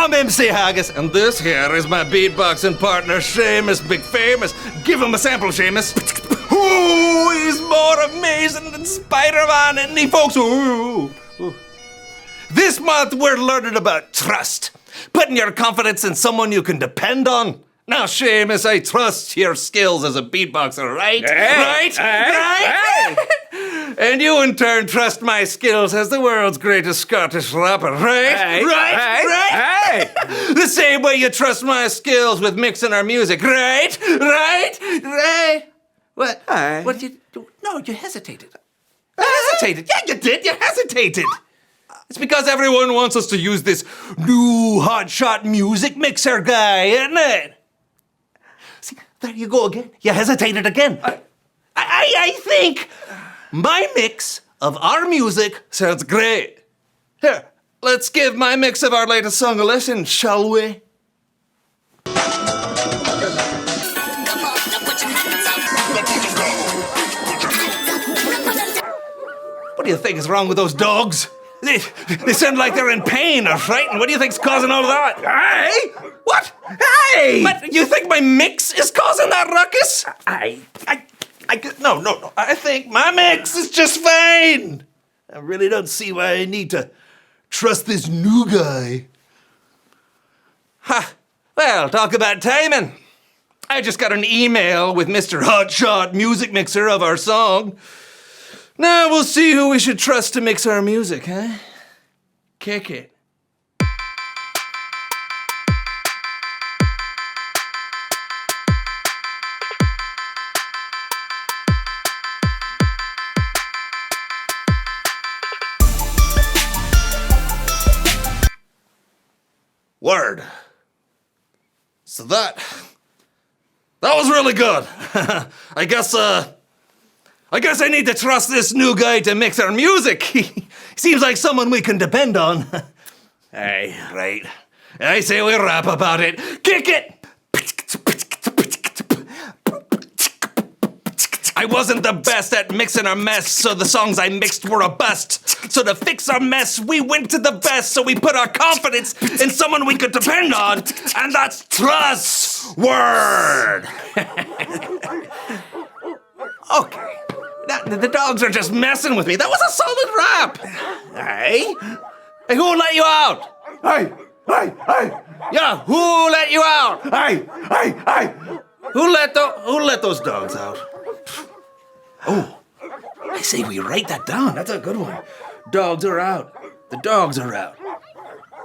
I'm MC Haggis, and this here is my beatboxing partner, Seamus Big Famous. Give him a sample, Seamus. Ooh, he's more amazing than Spider-Man, isn't he, folks? Ooh. This month, we're learning about trust. Putting your confidence in someone you can depend on. Now, Seamus, I trust your skills as a beatboxer, right? Right? And you, in turn, trust my skills as the world's greatest Scottish rapper, right? Right? The same way you trust my skills with mixing our music, right? What? What did you do? No, you hesitated. Hesitated? Yeah, you did. You hesitated. It's because everyone wants us to use this new hotshot music mixer guy, isn't it? See, there you go again. You hesitated again. I think my mix of our music sounds great. Here, let's give my mix of our latest song a listen, shall we? What do you think is wrong with those dogs? They sound like they're in pain or frightened. What do you think's causing all of that? Hey? What? Hey! What, you think my mix is causing that ruckus? No. I think my mix is just fine. I really don't see why I need to trust this new guy. Ha! Well, talk about timing. I just got an email with Mr. Hotshot Music Mixer of our song. Now we'll see who we should trust to mix our music, huh? Kick it. Word. So that was really good. I guess I need to trust this new guy to mix our music. He seems like someone we can depend on. Hey, right. I say we rap about it. Kick it! I wasn't the best at mixing our mess, so the songs I mixed were a bust. So to fix our mess, we went to the best, so we put our confidence in someone we could depend on, and that's trust. Word! Okay. The dogs are just messing with me. That was a solid rap. Hey, who let you out? Hey. Yeah, who let you out? Hey. Who let those dogs out? Oh, I say we write that down. That's a good one. Dogs are out. The dogs are out.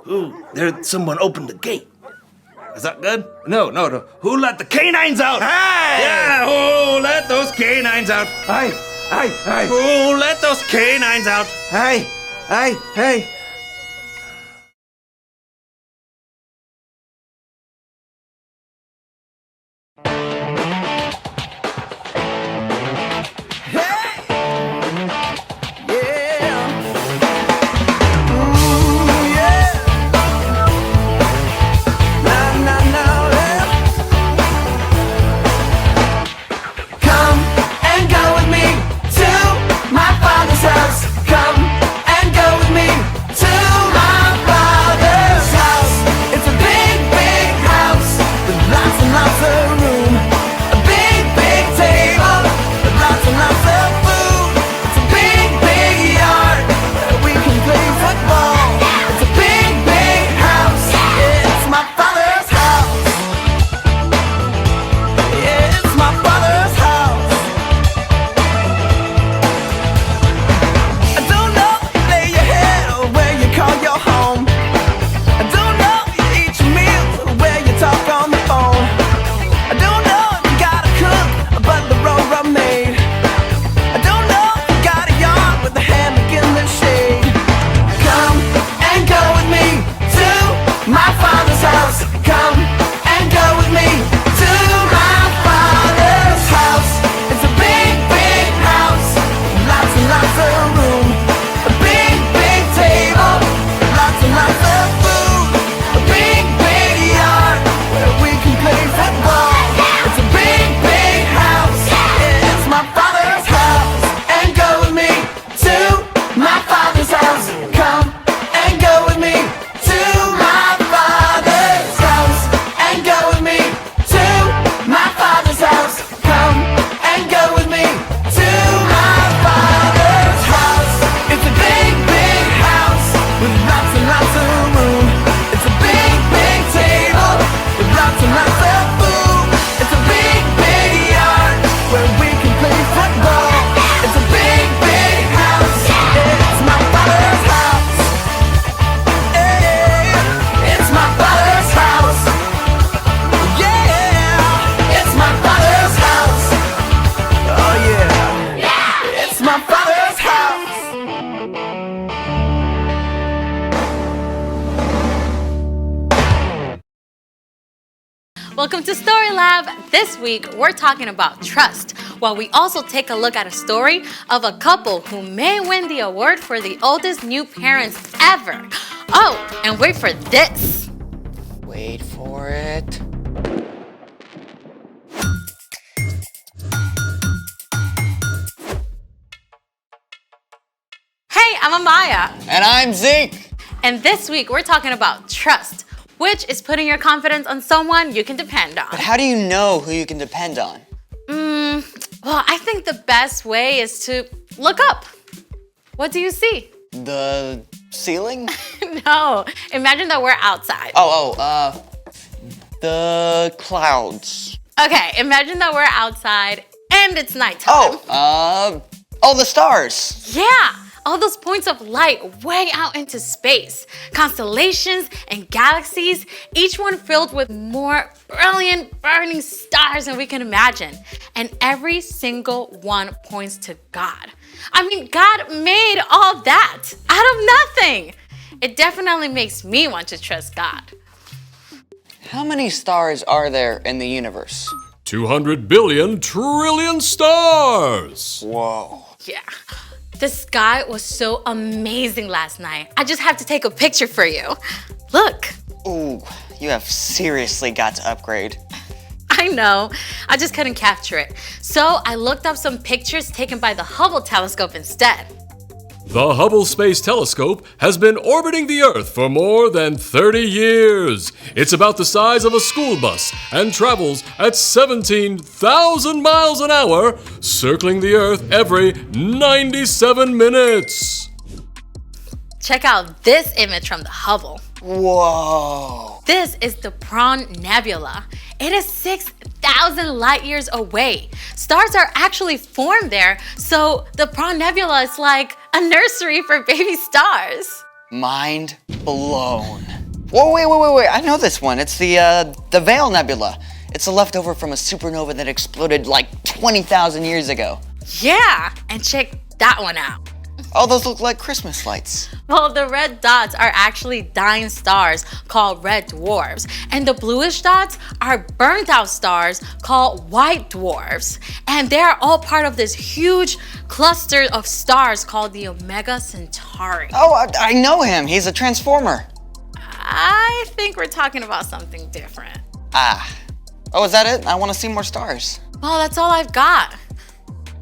Ooh, someone opened the gate. Is that good? No. Who let the canines out? Hey! Yeah, who let those canines out? Hey! Who let those canines out? Hey! Welcome to Story Lab. This week, we're talking about trust, while we also take a look at a story of a couple who may win the award for the oldest new parents ever. Oh, and wait for this. Wait for it. Hey, I'm Amaya. And I'm Zeke. And this week, we're talking about trust, which is putting your confidence on someone you can depend on. But how do you know who you can depend on? Well, I think the best way is to look up. What do you see? The ceiling? No, imagine that we're outside. The clouds. Okay, imagine that we're outside and it's nighttime. The stars. Yeah, all those points of light way out into space. Constellations and galaxies, each one filled with more brilliant burning stars than we can imagine. And every single one points to God. I mean, God made all that out of nothing. It definitely makes me want to trust God. How many stars are there in the universe? 200 billion trillion stars! Whoa. Yeah. The sky was so amazing last night. I just have to take a picture for you. Look. Ooh, you have seriously got to upgrade. I know. I just couldn't capture it. So I looked up some pictures taken by the Hubble telescope instead. The Hubble Space Telescope has been orbiting the Earth for more than 30 years. It's about the size of a school bus and travels at 17,000 miles an hour, circling the Earth every 97 minutes. Check out this image from the Hubble. Whoa. This is the Prawn Nebula. It is 6,000 light years away. Stars are actually formed there, so the Prawn Nebula is like a nursery for baby stars. Mind blown. Whoa, wait. I know this one. It's the Veil Nebula. It's a leftover from a supernova that exploded like 20,000 years ago. Yeah, and check that one out. Oh, those look like Christmas lights. Well, the red dots are actually dying stars called red dwarfs, and the bluish dots are burnt out stars called white dwarfs. And they are all part of this huge cluster of stars called the Omega Centauri. Oh, I know him. He's a transformer. I think we're talking about something different. Oh, is that it? I want to see more stars. Well, that's all I've got.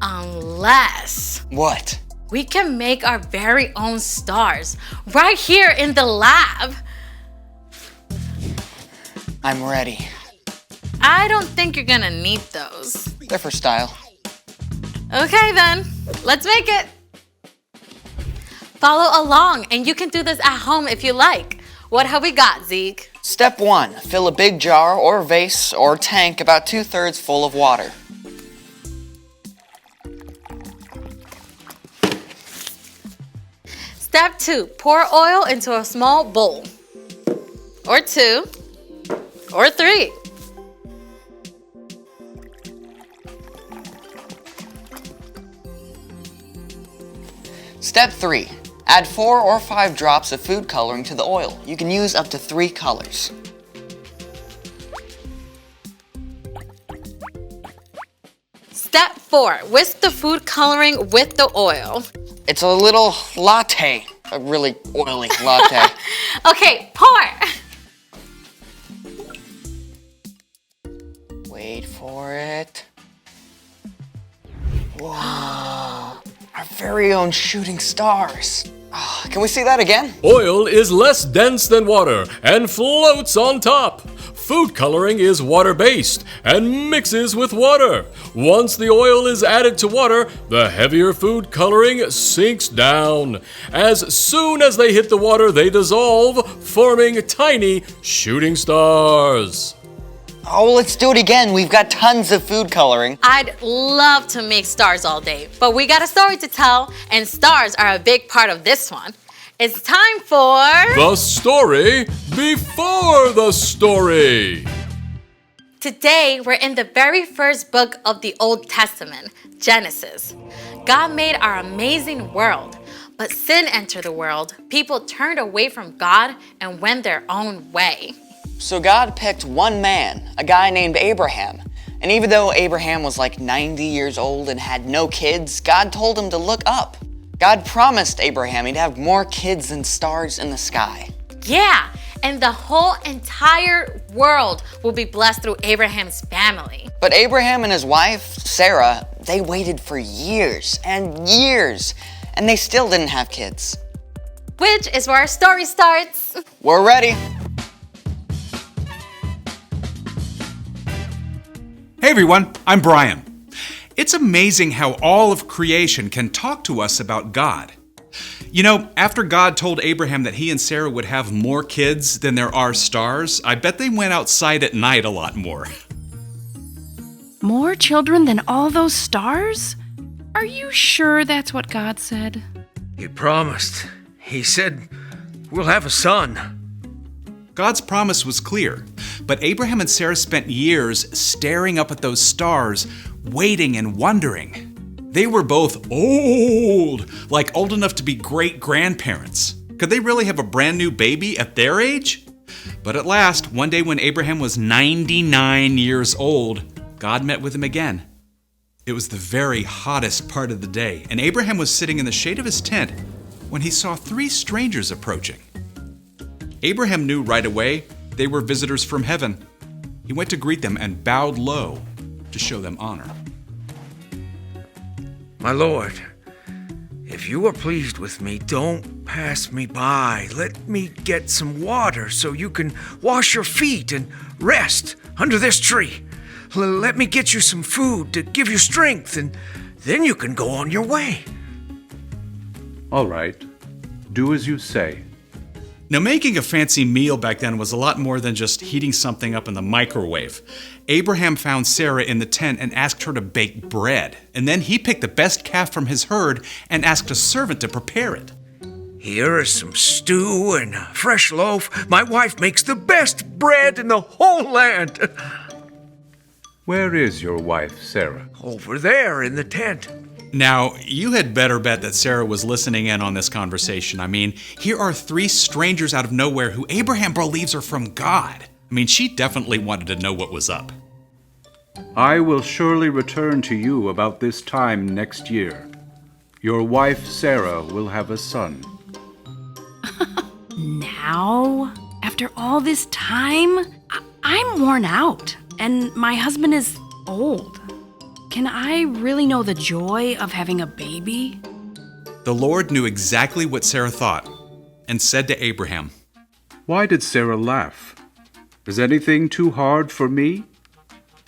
Unless What? we can make our very own stars right here in the lab. I'm ready. I don't think you're gonna need those. They're for style. Okay then, let's make it. Follow along and you can do this at home if you like. What have we got, Zeke? Step 1. Fill a big jar or vase or tank about 2/3 full of water. Step 2, pour oil into a small bowl. Or 2, or 3. Step 3. Add 4 or 5 drops of food coloring to the oil. You can use up to 3 colors. Step 4, whisk the food coloring with the oil. It's a little latte. A really oily latte. Okay, pour. Wait for it. Whoa. Our very own shooting stars. Oh, can we see that again? Oil is less dense than water and floats on top. Food coloring is water-based and mixes with water. Once the oil is added to water, the heavier food coloring sinks down. As soon as they hit the water, they dissolve, forming tiny shooting stars. Oh, let's do it again. We've got tons of food coloring. I'd love to make stars all day, but we got a story to tell, and stars are a big part of this one. It's time for... The story before the story. Today, we're in the very first book of the Old Testament, Genesis. God made our amazing world, but sin entered the world. People turned away from God and went their own way. So God picked one man, a guy named Abraham. And even though Abraham was like 90 years old and had no kids, God told him to look up. God promised Abraham he'd have more kids than stars in the sky. Yeah, and the whole entire world will be blessed through Abraham's family. But Abraham and his wife, Sarah, they waited for years and years, and they still didn't have kids. Which is where our story starts. We're ready. Hey everyone, I'm Brian. It's amazing how all of creation can talk to us about God. You know, after God told Abraham that he and Sarah would have more kids than there are stars, I bet they went outside at night a lot more. More children than all those stars? Are you sure that's what God said? He promised. He said, we'll have a son. God's promise was clear, but Abraham and Sarah spent years staring up at those stars, waiting and wondering. They were both old, like old enough to be great-grandparents. Could they really have a brand new baby at their age? But at last, one day when Abraham was 99 years old, God met with him again. It was the very hottest part of the day, and Abraham was sitting in the shade of his tent when he saw 3 strangers approaching. Abraham knew right away they were visitors from heaven. He went to greet them and bowed low to show them honor. My lord, if you are pleased with me, don't pass me by. Let me get some water so you can wash your feet and rest under this tree. Let me get you some food to give you strength, and then you can go on your way. All right. Do as you say. Now, making a fancy meal back then was a lot more than just heating something up in the microwave. Abraham found Sarah in the tent and asked her to bake bread. And then he picked the best calf from his herd and asked a servant to prepare it. Here is some stew and a fresh loaf. My wife makes the best bread in the whole land. Where is your wife, Sarah? Over there in the tent. Now, you had better bet that Sarah was listening in on this conversation. I mean, here are 3 strangers out of nowhere who Abraham believes are from God. I mean, she definitely wanted to know what was up. I will surely return to you about this time next year. Your wife, Sarah, will have a son. Now? After all this time? I'm worn out, and my husband is old. Can I really know the joy of having a baby? The Lord knew exactly what Sarah thought and said to Abraham, Why did Sarah laugh? Is anything too hard for me?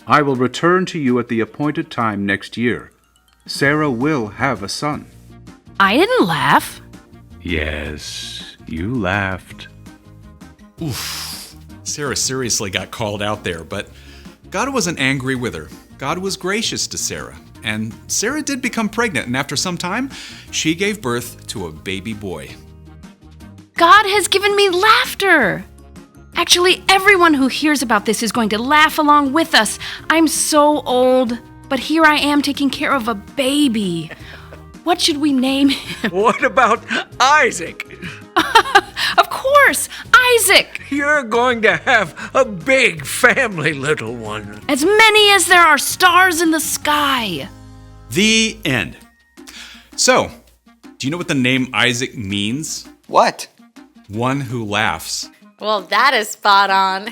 I will return to you at the appointed time next year. Sarah will have a son. I didn't laugh. Yes, you laughed. Oof. Sarah seriously got called out there, but God wasn't angry with her. God was gracious to Sarah, and Sarah did become pregnant, and after some time, she gave birth to a baby boy. God has given me laughter. Actually, everyone who hears about this is going to laugh along with us. I'm so old, but here I am taking care of a baby. What should we name him? What about Isaac? Of course, Isaac! You're going to have a big family, little one. As many as there are stars in the sky. The end. So, do you know what the name Isaac means? What? One who laughs. Well, that is spot on.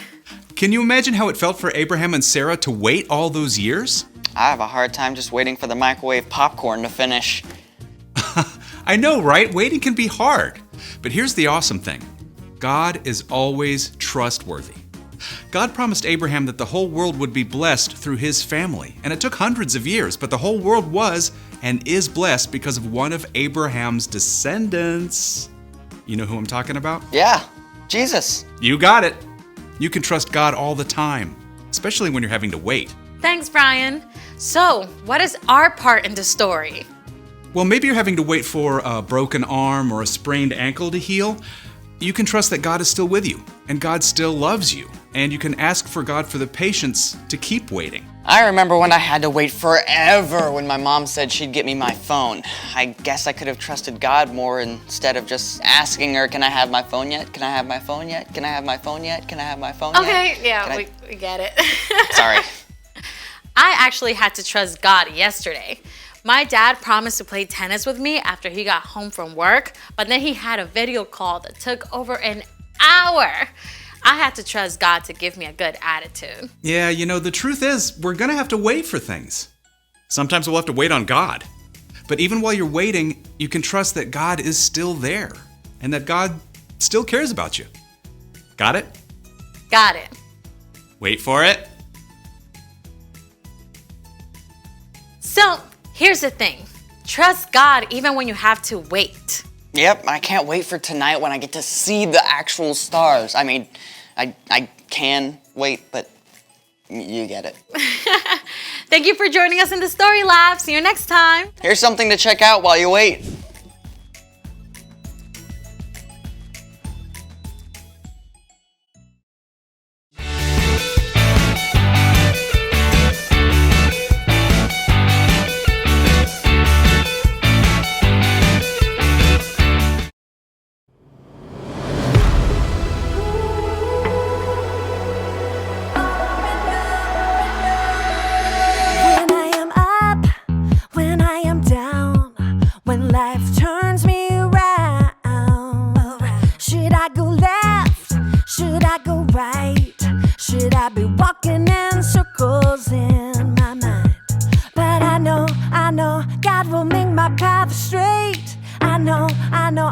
Can you imagine how it felt for Abraham and Sarah to wait all those years? I have a hard time just waiting for the microwave popcorn to finish. I know, right? Waiting can be hard. But here's the awesome thing. God is always trustworthy. God promised Abraham that the whole world would be blessed through his family. And it took hundreds of years, but the whole world was and is blessed because of one of Abraham's descendants. You know who I'm talking about? Yeah, Jesus. You got it. You can trust God all the time, especially when you're having to wait. Thanks, Brian. So, what is our part in the story? Well, maybe you're having to wait for a broken arm or a sprained ankle to heal. you can trust that God is still with you, and God still loves you, and you can ask for God for the patience to keep waiting. I remember when I had to wait forever when my mom said she'd get me my phone. I guess I could have trusted God more instead of just asking her, can I have my phone yet? Can I have my phone yet? Can I have my phone yet? Can I have my phone yet? Okay, yeah, we get it. Sorry. I actually had to trust God yesterday. My dad promised to play tennis with me after he got home from work, but then he had a video call that took over an hour. I had to trust God to give me a good attitude. Yeah, the truth is, we're gonna have to wait for things. Sometimes we'll have to wait on God. But even while you're waiting, you can trust that God is still there, and that God still cares about you. Got it? Got it. Wait for it. So, here's the thing. Trust God even when you have to wait. Yep, I can't wait for tonight when I get to see the actual stars. I mean, I can wait, but you get it. Thank you for joining us in the Story Lab. See you next time. Here's something to check out while you wait.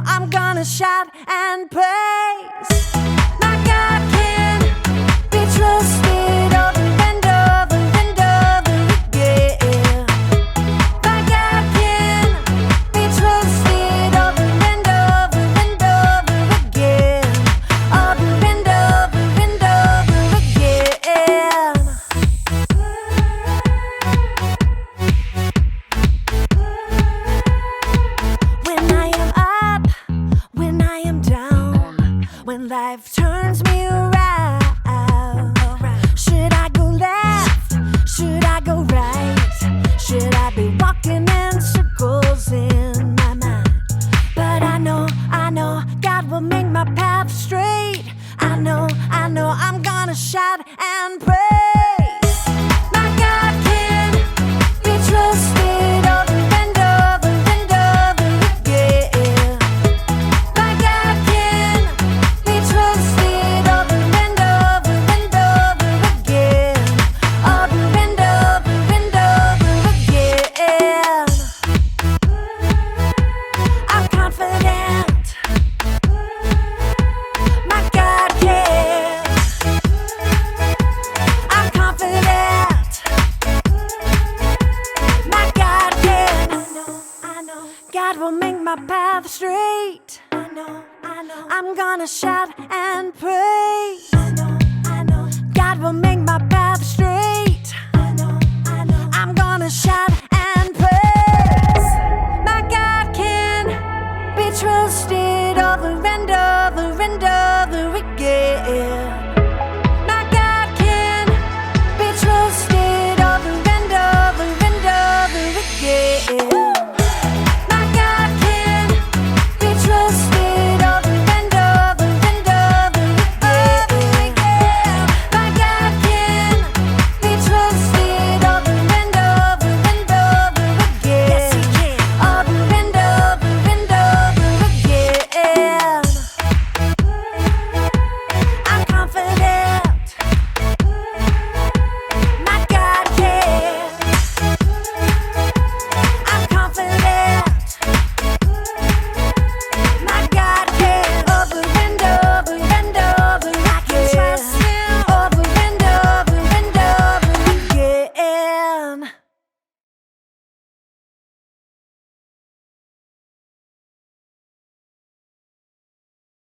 I'm gonna shout and praise. My God can be trusted over and over and over again. My God can be trusted over and over and over again. Over and over and over again. When I am up, when I am down, when life turns me around, should I go left? Should I go right? Should I be walking in circles in my mind? But I know God will make my path straight. I know I'm gonna shout and praise. My God can be trusted over and over and over again. My God can be trusted over and over and over again. Over and over and over again. I'm confident. My God can. I'm confident. My God can. I know. God will make my path straight. I know. I'm gonna shout and praise. I know. God will make